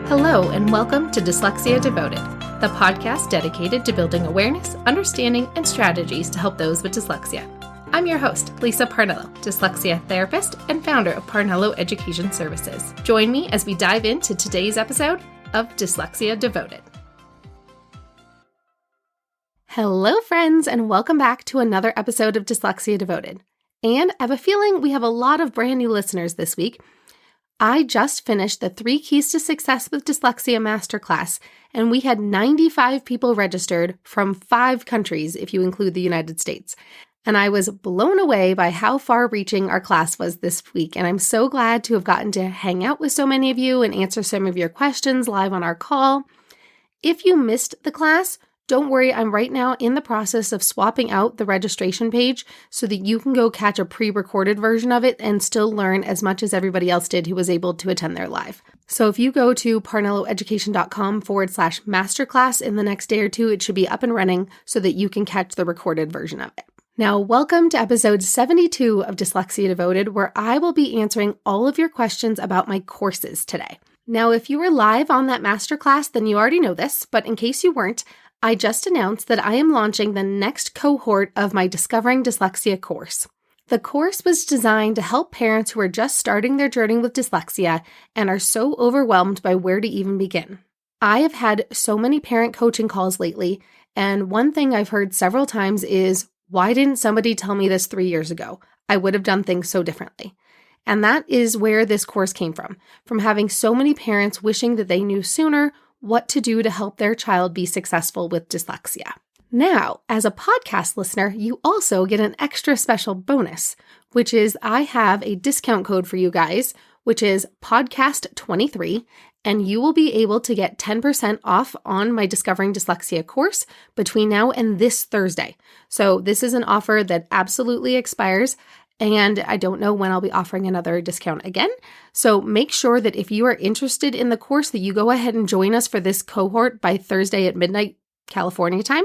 Hello, and welcome to Dyslexia Devoted, the podcast dedicated to building awareness, understanding, and strategies to help those with dyslexia. I'm your host, Lisa Parnello, dyslexia therapist and founder of Parnello Education Services. Join me as we dive into today's episode of Dyslexia Devoted. Hello, friends, and welcome back to another episode of Dyslexia Devoted. And I have a feeling we have a lot of brand new listeners this week. I just finished the 3 Keys to Success with Dyslexia Masterclass, and we had 95 people registered from 5 countries, if you include the United States. And I was blown away by how far-reaching our class was this week, and I'm so glad to have gotten to hang out with so many of you and answer some of your questions live on our call. If you missed the class, don't worry, I'm right now in the process of swapping out the registration page so that you can go catch a pre-recorded version of it and still learn as much as everybody else did who was able to attend there live. So if you go to parnelloeducation.com/masterclass in the next day or two, it should be up and running so that you can catch the recorded version of it. Now, welcome to episode 72 of Dyslexia Devoted, where I will be answering all of your questions about my courses today. Now, if you were live on that masterclass, then you already know this, but in case you weren't, I just announced that I am launching the next cohort of my Discovering Dyslexia course. The course was designed to help parents who are just starting their journey with dyslexia and are so overwhelmed by where to even begin. I have had so many parent coaching calls lately, and one thing I've heard several times is, why didn't somebody tell me this 3 years ago? I would have done things so differently. And that is where this course came from having so many parents wishing that they knew sooner what to do to help their child be successful with dyslexia. Now, as a podcast listener, you also get an extra special bonus, which is I have a discount code for you guys, which is podcast23, and you will be able to get 10% off on my Discovering Dyslexia course between now and this Thursday. So this is an offer that absolutely expires, and I don't know when I'll be offering another discount again. So make sure that if you are interested in the course that you go ahead and join us for this cohort by Thursday at midnight, California time.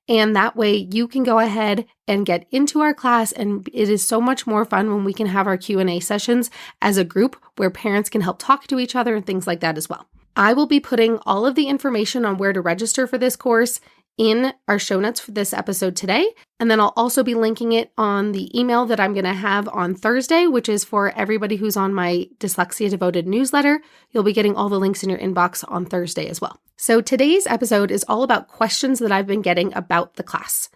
And that way you can go ahead and get into our class. And it is so much more fun when we can have our Q&A sessions as a group where parents can help talk to each other and things like that as well. I will be putting all of the information on where to register for this course in our show notes for this episode today. And then I'll also be linking it on the email that I'm going to have on Thursday, which is for everybody who's on my Dyslexia Devoted newsletter. You'll be getting all the links in your inbox on Thursday as well. So today's episode is all about questions that I've been getting about the class.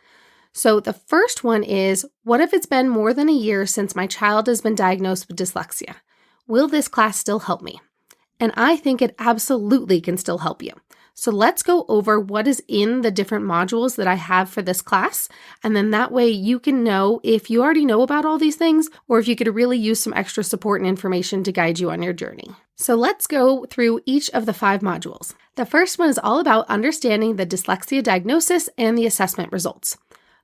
So the first one is, what if it's been more than a year since my child has been diagnosed with dyslexia? Will this class still help me? And I think it absolutely can still help you. So let's go over what is in the different modules that I have for this class. And then that way you can know if you already know about all these things or if you could really use some extra support and information to guide you on your journey. So let's go through each of the 5 modules. The first one is all about understanding the dyslexia diagnosis and the assessment results.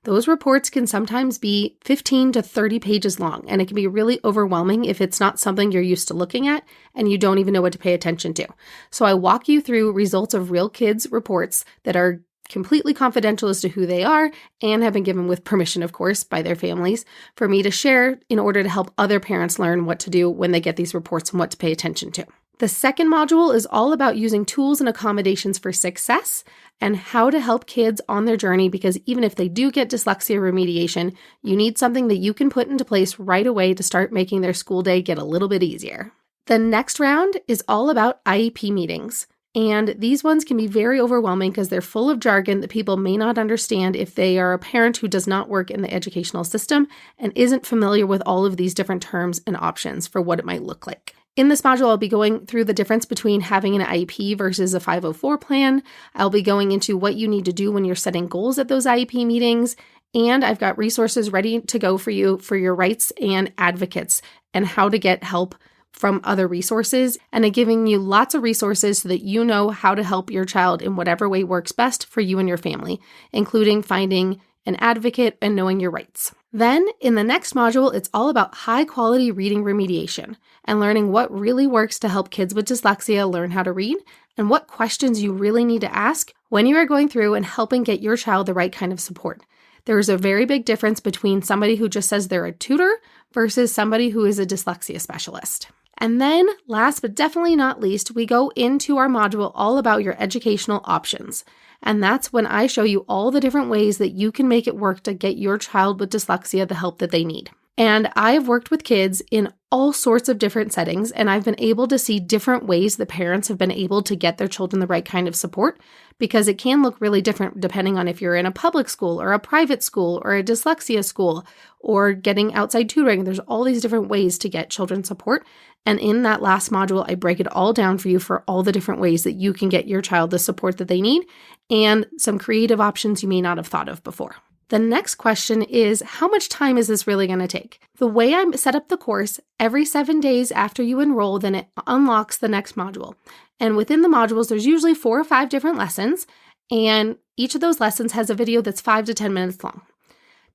Those reports can sometimes be 15 to 30 pages long, and it can be really overwhelming if it's not something you're used to looking at and you don't even know what to pay attention to. So I walk you through results of real kids' reports that are completely confidential as to who they are and have been given with permission, of course, by their families for me to share in order to help other parents learn what to do when they get these reports and what to pay attention to. The second module is all about using tools and accommodations for success and how to help kids on their journey, because even if they do get dyslexia remediation, you need something that you can put into place right away to start making their school day get a little bit easier. The next round is all about IEP meetings. And these ones can be very overwhelming because they're full of jargon that people may not understand if they are a parent who does not work in the educational system and isn't familiar with all of these different terms and options for what it might look like. In this module, I'll be going through the difference between having an IEP versus a 504 plan. I'll be going into what you need to do when you're setting goals at those IEP meetings. And I've got resources ready to go for you for your rights and advocates and how to get help from other resources. And I'm giving you lots of resources so that you know how to help your child in whatever way works best for you and your family, including finding an advocate and knowing your rights. Then in the next module, it's all about high quality reading remediation and learning what really works to help kids with dyslexia learn how to read and what questions you really need to ask when you are going through and helping get your child the right kind of support. There is a very big difference between somebody who just says they're a tutor versus somebody who is a dyslexia specialist. And then, last but definitely not least, we go into our module all about your educational options. And that's when I show you all the different ways that you can make it work to get your child with dyslexia the help that they need. And I've worked with kids in all sorts of different settings, and I've been able to see different ways that parents have been able to get their children the right kind of support, because it can look really different depending on if you're in a public school or a private school or a dyslexia school or getting outside tutoring. There's all these different ways to get children support. And in that last module, I break it all down for you for all the different ways that you can get your child the support that they need and some creative options you may not have thought of before. The next question is, how much time is this really going to take? The way I set up the course, every 7 days after you enroll, then it unlocks the next module. And within the modules, there's usually 4 or 5 different lessons, and each of those lessons has a video that's 5 to 10 minutes long.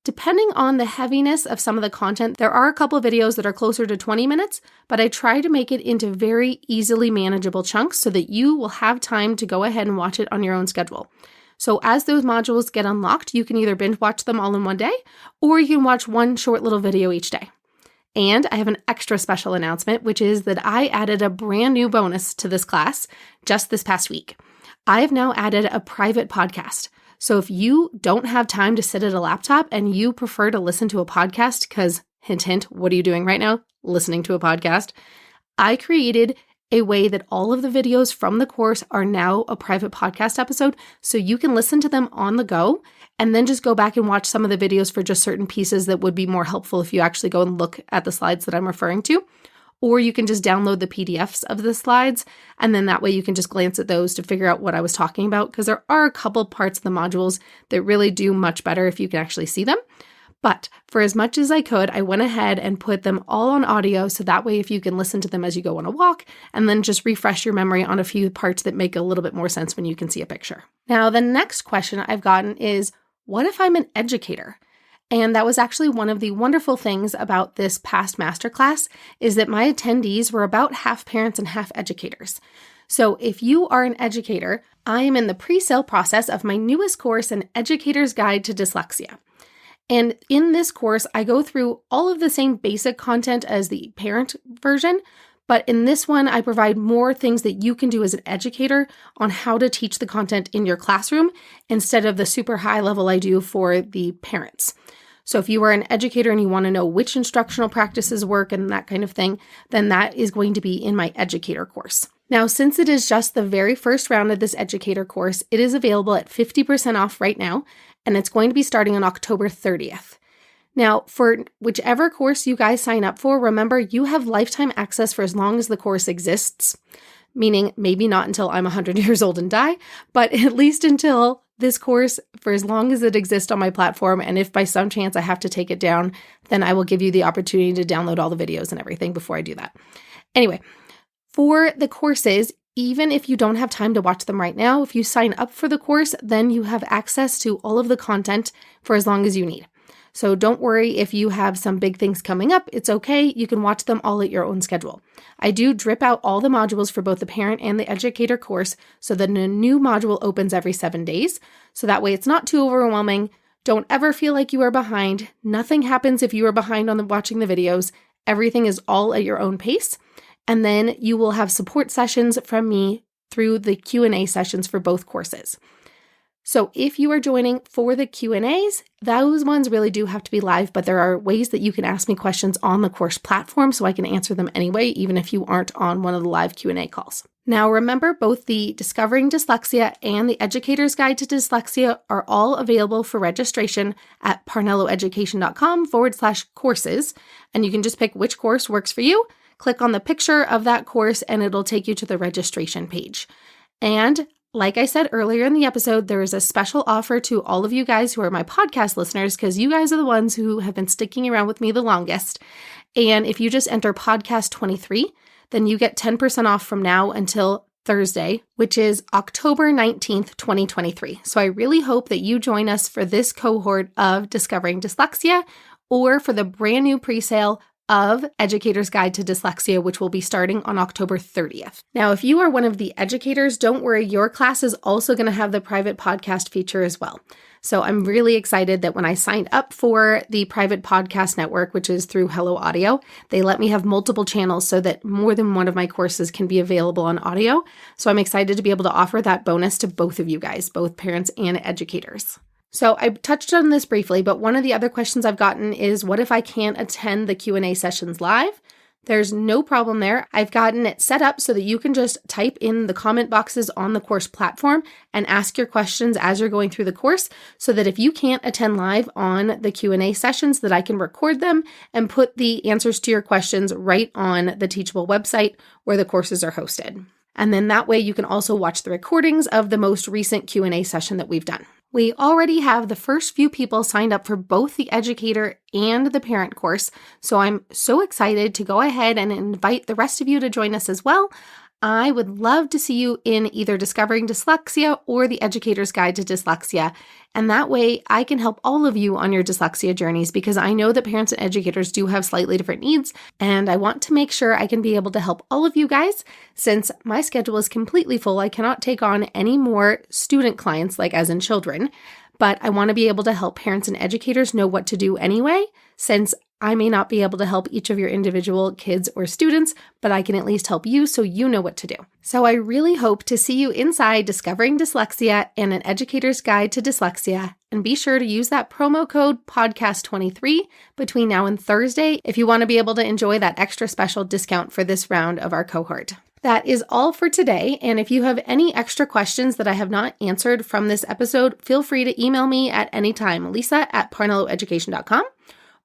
Depending on the heaviness of some of the content, there are a couple of videos that are closer to 20 minutes, but I try to make it into very easily manageable chunks so that you will have time to go ahead and watch it on your own schedule. So as those modules get unlocked, you can either binge watch them all in one day, or you can watch one short little video each day. And I have an extra special announcement, which is that I added a brand new bonus to this class just this past week. I have now added a private podcast. So if you don't have time to sit at a laptop and you prefer to listen to a podcast, because hint, hint, what are you doing right now? Listening to a podcast. I created a way that all of the videos from the course are now a private podcast episode, so you can listen to them on the go and then just go back and watch some of the videos for just certain pieces that would be more helpful if you actually go and look at the slides that I'm referring to. Or you can just download the PDFs of the slides, and then that way you can just glance at those to figure out what I was talking about, because there are a couple parts of the modules that really do much better if you can actually see them. But for as much as I could, I went ahead and put them all on audio, so that way if you can listen to them as you go on a walk, and then just refresh your memory on a few parts that make a little bit more sense when you can see a picture. Now, the next question I've gotten is, what if I'm an educator? And that was actually one of the wonderful things about this past masterclass, is that my attendees were about half parents and half educators. So if you are an educator, I am in the pre-sale process of my newest course, An Educator's Guide to Dyslexia. And in this course, I go through all of the same basic content as the parent version, but in this one, I provide more things that you can do as an educator on how to teach the content in your classroom instead of the super high level I do for the parents. So if you are an educator and you want to know which instructional practices work and that kind of thing, then that is going to be in my educator course. Now, since it is just the very first round of this educator course, it is available at 50% off right now, and it's going to be starting on October 30th. Now, for whichever course you guys sign up for, remember you have lifetime access for as long as the course exists, meaning maybe not until I'm 100 years old and die, but at least until this course for as long as it exists on my platform. And if by some chance I have to take it down, then I will give you the opportunity to download all the videos and everything before I do that. Anyway, for the courses, even if you don't have time to watch them right now, if you sign up for the course, then you have access to all of the content for as long as you need. So don't worry if you have some big things coming up. It's okay. You can watch them all at your own schedule. I do drip out all the modules for both the parent and the educator course so that a new module opens every 7 days. So that way it's not too overwhelming. Don't ever feel like you are behind. Nothing happens if you are behind on watching the videos. Everything is all at your own pace. And then you will have support sessions from me through the Q&A sessions for both courses. So if you are joining for the Q&As, those ones really do have to be live, but there are ways that you can ask me questions on the course platform so I can answer them anyway, even if you aren't on one of the live Q&A calls. Now remember, both the Discovering Dyslexia and the Educator's Guide to Dyslexia are all available for registration at parnelloeducation.com/courses, and you can just pick which course works for you. Click on the picture of that course and it'll take you to the registration page. And like I said earlier in the episode, there is a special offer to all of you guys who are my podcast listeners, because you guys are the ones who have been sticking around with me the longest. And if you just enter podcast 23, then you get 10% off from now until Thursday, which is October 19th, 2023. So I really hope that you join us for this cohort of Discovering Dyslexia or for the brand new pre-sale of Educator's Guide to Dyslexia, which will be starting on October 30th. Now, if you are one of the educators, don't worry, your class is also going to have the private podcast feature as well. So I'm really excited that when I signed up for the private podcast network, which is through Hello Audio, they let me have multiple channels so that more than one of my courses can be available on audio. So I'm excited to be able to offer that bonus to both of you guys, both parents and educators. So I touched on this briefly, but one of the other questions I've gotten is, what if I can't attend the Q&A sessions live? There's no problem there. I've gotten it set up so that you can just type in the comment boxes on the course platform and ask your questions as you're going through the course, so that if you can't attend live on the Q&A sessions, that I can record them and put the answers to your questions right on the Teachable website where the courses are hosted. And then that way you can also watch the recordings of the most recent Q&A session that we've done. We already have the first few people signed up for both the educator and the parent course, so I'm so excited to go ahead and invite the rest of you to join us as well. I would love to see you in either Discovering Dyslexia or the Educator's Guide to Dyslexia. And that way I can help all of you on your dyslexia journeys, because I know that parents and educators do have slightly different needs. And I want to make sure I can be able to help all of you guys. Since my schedule is completely full, I cannot take on any more student clients, like as in children. But I want to be able to help parents and educators know what to do anyway, since I may not be able to help each of your individual kids or students, but I can at least help you so you know what to do. So I really hope to see you inside Discovering Dyslexia and an Educator's Guide to Dyslexia. And be sure to use that promo code podcast23 between now and Thursday if you want to be able to enjoy that extra special discount for this round of our cohort. That is all for today, and if you have any extra questions that I have not answered from this episode, feel free to email me at any time, lisa@parnelloeducation.com.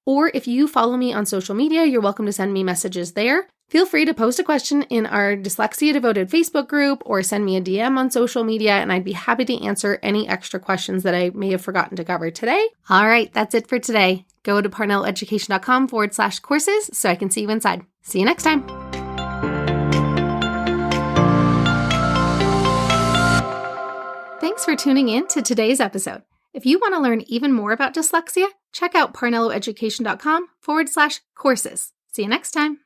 Or if you follow me on social media, you're welcome to send me messages there. Feel free to post a question in our Dyslexia Devoted Facebook group or send me a DM on social media, and I'd be happy to answer any extra questions that I may have forgotten to cover today. All right, that's it for today. Go to parnelloeducation.com/courses so I can see you inside. See you next time. Thanks for tuning in to today's episode. If you want to learn even more about dyslexia, check out parnelloeducation.com/courses. See you next time.